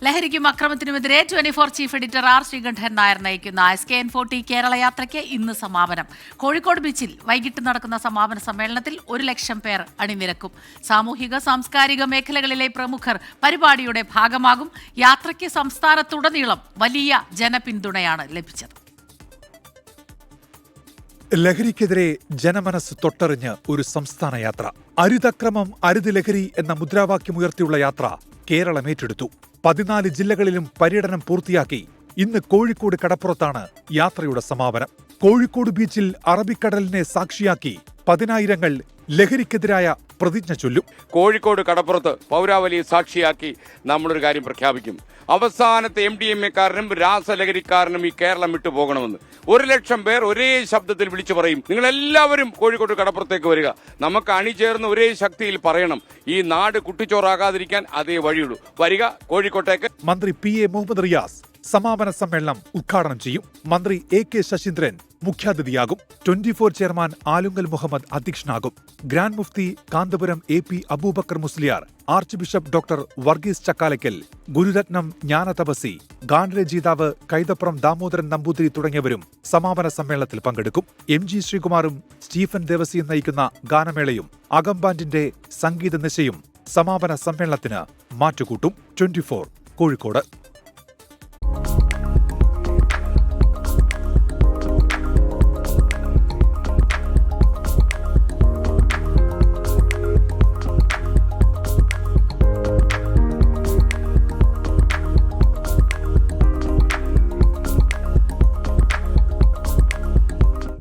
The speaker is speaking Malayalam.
ലഹരിക്കും അക്രമത്തിനുമെതിരെ 24 chief editor R Sreekandan Nair നയിക്കുന്ന SKN40 കേരള യാത്രയ്ക്ക് ഇന്ന് സമാപനം. കോഴിക്കോട് ബീച്ചിൽ വൈകിട്ട് നടക്കുന്ന സമാപന സമ്മേളനത്തിൽ 1 ലക്ഷം പേർ അണിനിരക്കും. സാമൂഹിക സാംസ്കാരിക മേഖലകളിലെ പ്രമുഖർ പരിപാടിയുടെ ഭാഗമാകും. യാത്രയ്ക്ക് സംസ്ഥാനത്തുടനീളം വലിയ ജനപിന്തുണയാണ് ലഭിച്ചത്. ലഹരിക്കെതിരെ ജനമനസ് തൊട്ടറിഞ്ഞ് ഒരു സംസ്ഥാന യാത്ര. അരുതക്രമം അരുത് ലഹരി എന്ന മുദ്രാവാക്യമുയർത്തിയുള്ള യാത്ര കേരളം ഏറ്റെടുത്തു. 14 ജില്ലകളിലും പര്യടനം പൂർത്തിയാക്കി ഇന്ന് കോഴിക്കോട് കടപ്പുറത്താണ് യാത്രയുടെ സമാപനം. കോഴിക്കോട് ബീച്ചിൽ അറബിക്കടലിനെ സാക്ഷിയാക്കി 10,000 ലഹരിക്കെതിരായ പ്രതിജ്ഞ ചൊല്ലും. കോഴിക്കോട് കടപ്പുറത്ത് പൗരാവലിയെ സാക്ഷിയാക്കി നമ്മളൊരു കാര്യം പ്രഖ്യാപിക്കും. അവസാനത്തെ MDMA-കാരനും രാസലഹരിക്കാരനും ഈ കേരളം വിട്ടു പോകണമെന്ന് 1 ലക്ഷം പേർ ഒരേ ശബ്ദത്തിൽ വിളിച്ചു പറയും. നിങ്ങളെല്ലാവരും കോഴിക്കോട് കടപ്പുറത്തേക്ക് വരിക. നമുക്ക് അണിചേർന്ന് ഒരേ ശക്തിയിൽ പറയണം, ഈ നാട് കുട്ടിച്ചോറാകാതിരിക്കാൻ അതേ വഴിയുള്ളൂ. വരിക കോഴിക്കോട്ടേക്ക്. മന്ത്രി PA മുഹമ്മദ് റിയാസ് സമാപന സമ്മേളനം ഉദ്ഘാടനം ചെയ്യും. മന്ത്രി AK ശശീന്ദ്രൻ മുഖ്യാതിഥിയാകും. 24 ചെയർമാൻ ആലുങ്കൽ മുഹമ്മദ് അധ്യക്ഷനാകും. ഗ്രാൻഡ് മുഫ്തി Kanthapuram AP Aboobacker Musliyar, archbishop doctor Varghese Chakkalakkal, Gururatnam Jnanathapasi, ഗാനരചയിതാവ് കൈതപ്പുറം ദാമോദരൻ നമ്പൂതിരി തുടങ്ങിയവരും സമാപന സമ്മേളനത്തിൽ പങ്കെടുക്കും. MG ശ്രീകുമാറും സ്റ്റീഫൻ ദേവസിയും നയിക്കുന്ന ഗാനമേളയും അകംബാൻഡിന്റെ സംഗീത നിശയും സമാപന സമ്മേളനത്തിന് മാറ്റുകൂട്ടും. 24 കോഴിക്കോട്.